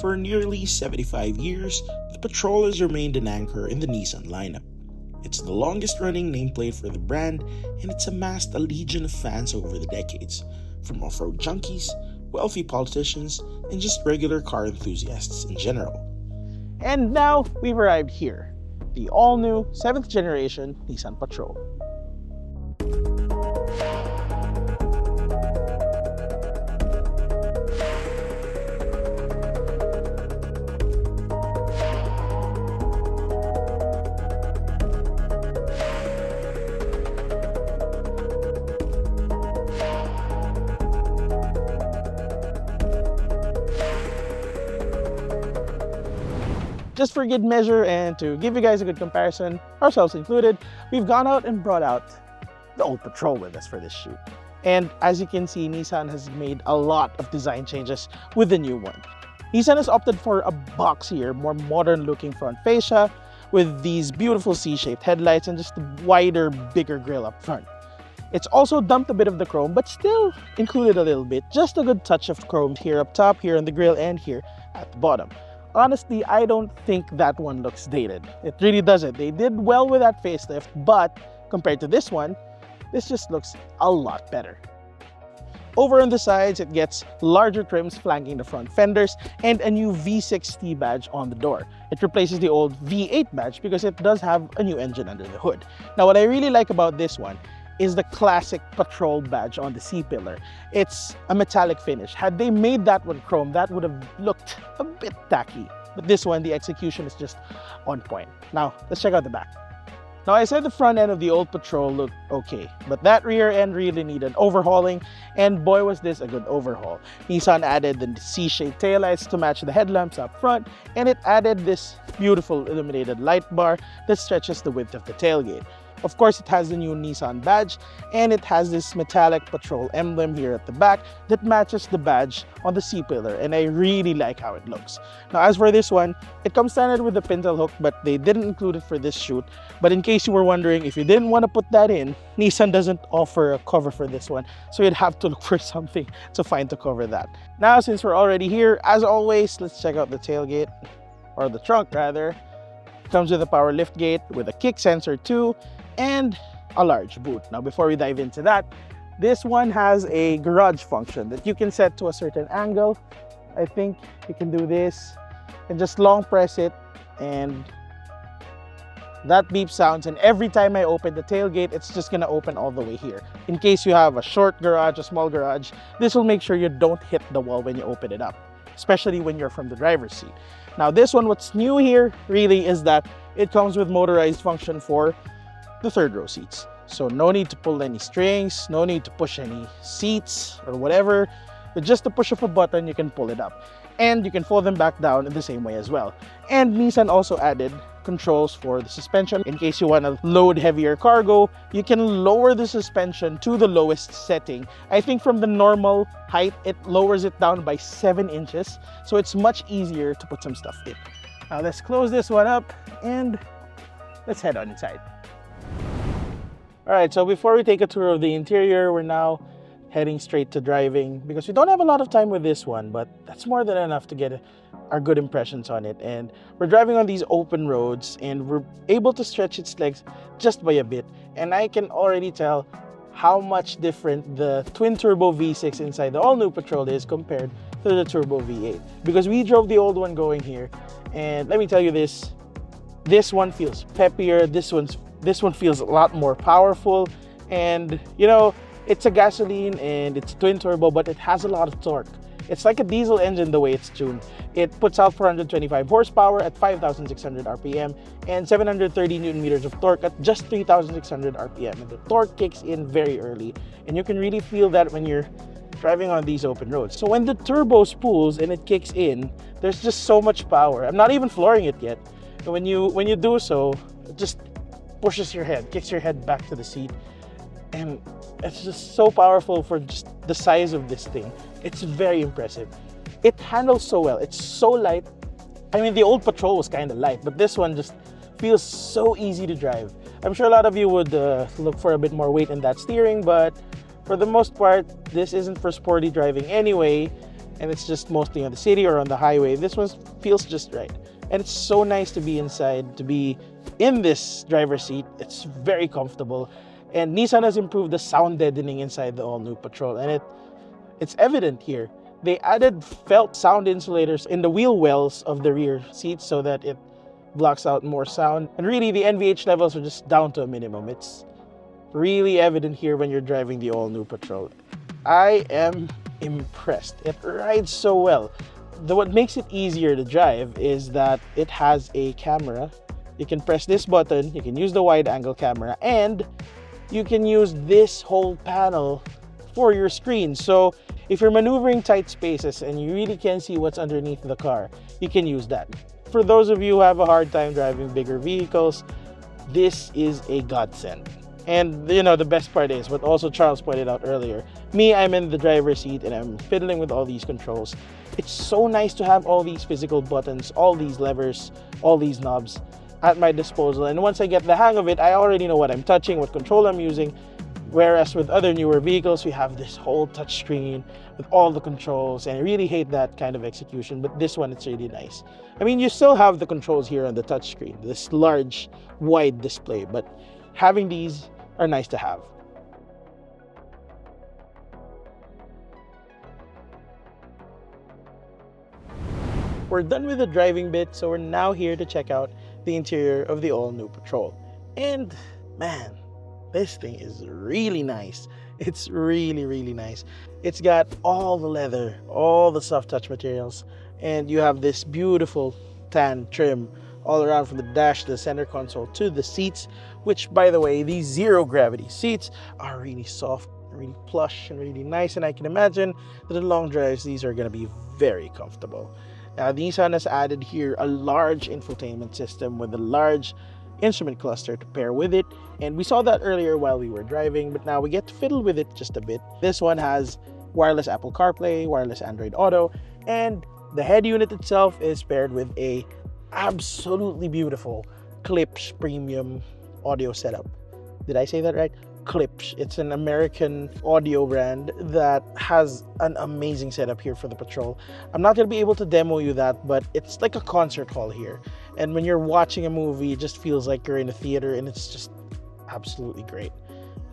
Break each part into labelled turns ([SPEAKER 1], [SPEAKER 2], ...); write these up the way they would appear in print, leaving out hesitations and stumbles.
[SPEAKER 1] For nearly 75 years, the Patrol has remained an anchor in the Nissan lineup. It's the longest-running nameplate for the brand, and it's amassed a legion of fans over the decades, from off-road junkies, wealthy politicians, and just regular car enthusiasts in general.
[SPEAKER 2] And now we've arrived here, the all-new 7th generation Nissan Patrol. Just for good measure and to give you guys a good comparison, ourselves included, we've gone out and brought out the old Patrol with us for this shoot. And as you can see, Nissan has made a lot of design changes with the new one. Nissan has opted for a boxier, more modern looking front fascia with these beautiful C-shaped headlights and just a wider, bigger grille up front. It's also dumped a bit of the chrome, but still included a little bit, just a good touch of chrome here up top, here on the grille, and here at the bottom. Honestly, I don't think that one looks dated. It really doesn't. They did well with that facelift, but compared to this one, this just looks a lot better. Over on the sides, it gets larger trims flanking the front fenders and a new V6T badge on the door. It replaces the old V8 badge because it does have a new engine under the hood. Now, what I really like about this one is the classic Patrol badge on the C-pillar. It's a metallic finish. Had they made that one chrome, that would have looked a bit tacky. But this one, the execution is just on point. Now, let's check out the back. Now, I said the front end of the old Patrol looked okay, but that rear end really needed overhauling, and boy was this a good overhaul. Nissan added the C-shaped taillights to match the headlamps up front, and it added this beautiful illuminated light bar that stretches the width of the tailgate. Of course, it has the new Nissan badge, and it has this metallic Patrol emblem here at the back that matches the badge on the C-pillar, and I really like how it looks. Now, as for this one, it comes standard with the pintail hook, but they didn't include it for this shoot. But in case you were wondering, if you didn't want to put that in, Nissan doesn't offer a cover for this one, so you'd have to look for something to find to cover that. Now, since we're already here, as always, let's check out the tailgate, or the trunk rather. It comes with a power lift gate with a kick sensor too, and a large boot. Now, before we dive into that, this one has a garage function that you can set to a certain angle. I think you can do this and just long press it, and that beep sounds, and every time I open the tailgate, it's just gonna open all the way here. In case you have a short garage, a small garage, this will make sure you don't hit the wall when you open it up, especially when you're from the driver's seat. Now, this one, what's new here really is that it comes with motorized function for the third row seats. So no need to pull any strings, no need to push any seats or whatever. With just the push of a button, you can pull it up. And you can fold them back down in the same way as well. And Nissan also added controls for the suspension. In case you want to load heavier cargo, you can lower the suspension to the lowest setting. I think from the normal height, it lowers it down by 7 inches. So it's much easier to put some stuff in. Now let's close this one up and let's head on inside. Alright, so before we take a tour of the interior, we're now heading straight to driving because we don't have a lot of time with this one, but that's more than enough to get our good impressions on it. And we're driving on these open roads and we're able to stretch its legs just by a bit. And I can already tell how much different the twin-turbo V6 inside the all-new Patrol is compared to the turbo V8. Because we drove the old one going here, and let me tell you this one feels peppier, this one feels a lot more powerful, and you know, it's a gasoline and it's twin turbo, but it has a lot of torque. It's like a diesel engine the way it's tuned. It puts out 425 horsepower at 5,600 RPM and 730 Newton meters of torque at just 3,600 RPM. And the torque kicks in very early, and you can really feel that when you're driving on these open roads. So when the turbo spools and it kicks in, there's just so much power. I'm not even flooring it yet. And when you do so, it just pushes your head, kicks your head back to the seat, and it's just so powerful for just the size of this thing. It's very impressive. It handles so well. It's so light. I mean, the old Patrol was kind of light, but this one just feels so easy to drive. I'm sure a lot of you would look for a bit more weight in that steering, but for the most part, this isn't for sporty driving anyway. and it's just mostly on the city or on the highway, this one feels just right. And it's so nice to be inside, to be in this driver's seat. It's very comfortable. And Nissan has improved the sound deadening inside the all-new Patrol, and it's evident here. They added felt sound insulators in the wheel wells of the rear seats so that it blocks out more sound. And really, the NVH levels are just down to a minimum. It's really evident here when you're driving the all-new Patrol. I am impressed. It rides so well. What makes it easier to drive is that it has a camera. You can press this button, you can use the wide angle camera, and you can use this whole panel for your screen. So if you're maneuvering tight spaces and you really can't see what's underneath the car, you can use that. For those of you who have a hard time driving bigger vehicles, this is a godsend. And you know, the best part is what also Charles pointed out earlier. I'm in the driver's seat and I'm fiddling with all these controls. It's so nice to have all these physical buttons, all these levers, all these knobs at my disposal. And once I get the hang of it, I already know what I'm touching, what control I'm using. Whereas with other newer vehicles, we have this whole touch screen with all the controls, and I really hate that kind of execution, but this one, it's really nice. I mean, you still have the controls here on the touch screen, this large, wide display, but having these are nice to have. We're done with the driving bit, so we're now here to check out the interior of the all-new Patrol. And man, this thing is really nice. It's really, really nice. It's got all the leather, all the soft touch materials, and you have this beautiful tan trim all around from the dash to the center console to the seats, which, by the way, these zero gravity seats are really soft, really plush, and really nice. And I can imagine that in long drives, these are going to be very comfortable. Now, Nissan has added here a large infotainment system with a large instrument cluster to pair with it, and we saw that earlier while we were driving, but now we get to fiddle with it just a bit. This one has wireless Apple CarPlay, wireless Android Auto, and the head unit itself is paired with a absolutely beautiful Klipsch premium audio setup. Did I say that right? Klipsch. It's an American audio brand that has an amazing setup here for the Patrol. I'm not going to be able to demo you that, but it's like a concert hall here. And when you're watching a movie, it just feels like you're in a theater, and it's just absolutely great.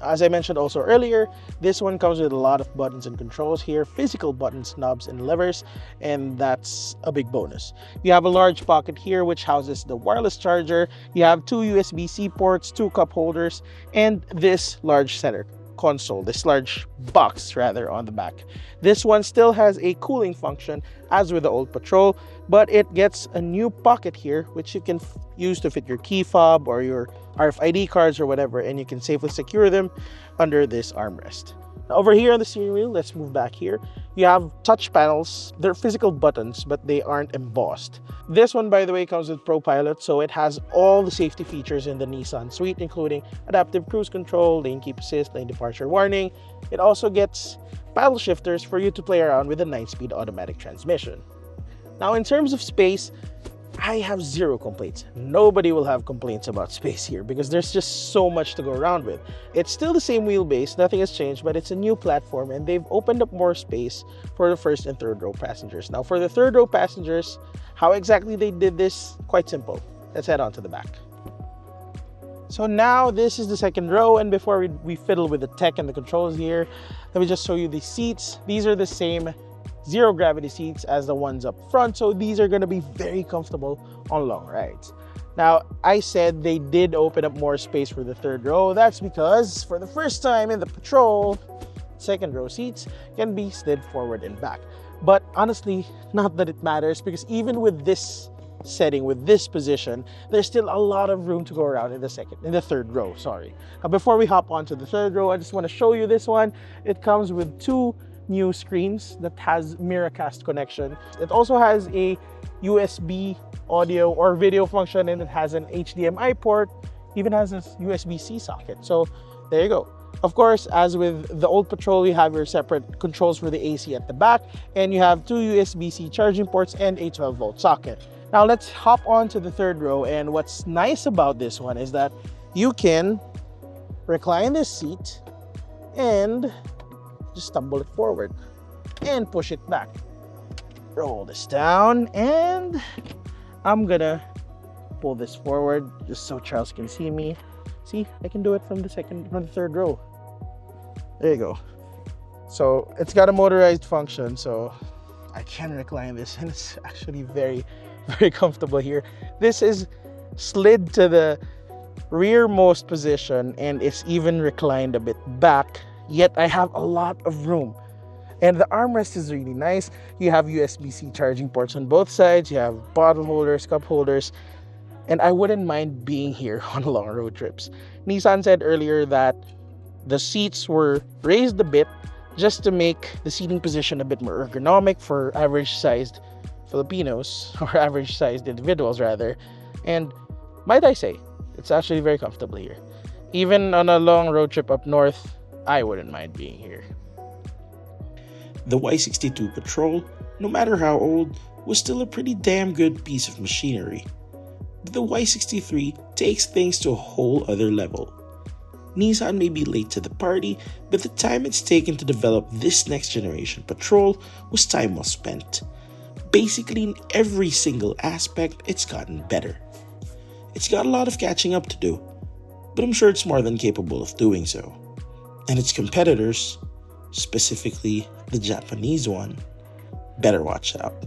[SPEAKER 2] As I mentioned also earlier, this one comes with a lot of buttons and controls here, physical buttons, knobs, and levers, and that's a big bonus. You have a large pocket here which houses the wireless charger. You have two USB-C ports, two cup holders, and this large center console, this large box rather, on the back. This one still has a cooling function as with the old Patrol, but it gets a new pocket here which you can use to fit your key fob or your RFID cards or whatever, and you can safely secure them under this armrest. Now, over here on the steering wheel, let's move back here. You have touch panels. They're physical buttons, but they aren't embossed. This one, by the way, comes with ProPilot, so it has all the safety features in the Nissan suite, including adaptive cruise control, lane keep assist, lane departure warning. It also gets paddle shifters for you to play around with a 9-speed automatic transmission. Now, in terms of space, I have zero complaints. Nobody will have complaints about space here because there's just so much to go around with. It's still the same wheelbase, nothing has changed, but it's a new platform and they've opened up more space for the first and third row passengers. Now, for the third row passengers, how exactly they did this? Quite simple. Let's head on to the back. So now this is the second row, and before we fiddle with the tech and the controls here, let me just show you the seats. These are the same zero gravity seats as the ones up front, so these are going to be very comfortable on long rides. Now, I said they did open up more space for the third row. That's because for the first time in the Patrol, second row seats can be slid forward and back. But honestly, not that it matters, because even with this setting, with this position, there's still a lot of room to go around in the third row, sorry. Now, before we hop onto the third row, I just want to show you this one. It comes with two new screens that has Miracast connection. It also has a USB audio or video function, and it has an HDMI port, even has a USB-C socket. So there you go. Of course, as with the old Patrol, you have your separate controls for the AC at the back, and you have two USB-C charging ports and a 12-volt socket. Now let's hop on to the third row, and what's nice about this one is that you can recline this seat and just tumble it forward and push it back. roll this down, and I'm gonna pull this forward just so Charles can see me. See, I can do it from the third row. There you go. So it's got a motorized function, so I can recline this, and it's actually very, very comfortable here. This is slid to the rearmost position, and it's even reclined a bit back, yet I have a lot of room. And the armrest is really nice. You have USB-C charging ports on both sides. You have bottle holders, cup holders, and I wouldn't mind being here on long road trips. Nissan said earlier that the seats were raised a bit just to make the seating position a bit more ergonomic for average-sized Filipinos, or average-sized individuals rather. And might I say, it's actually very comfortable here. Even on a long road trip up north, I wouldn't mind being here.
[SPEAKER 1] The Y62 Patrol, no matter how old, was still a pretty damn good piece of machinery. But the Y63 takes things to a whole other level. Nissan may be late to the party, but the time it's taken to develop this next generation Patrol was time well spent. Basically, in every single aspect, it's gotten better. It's got a lot of catching up to do, but I'm sure it's more than capable of doing so. And its competitors, specifically the Japanese one, better watch out.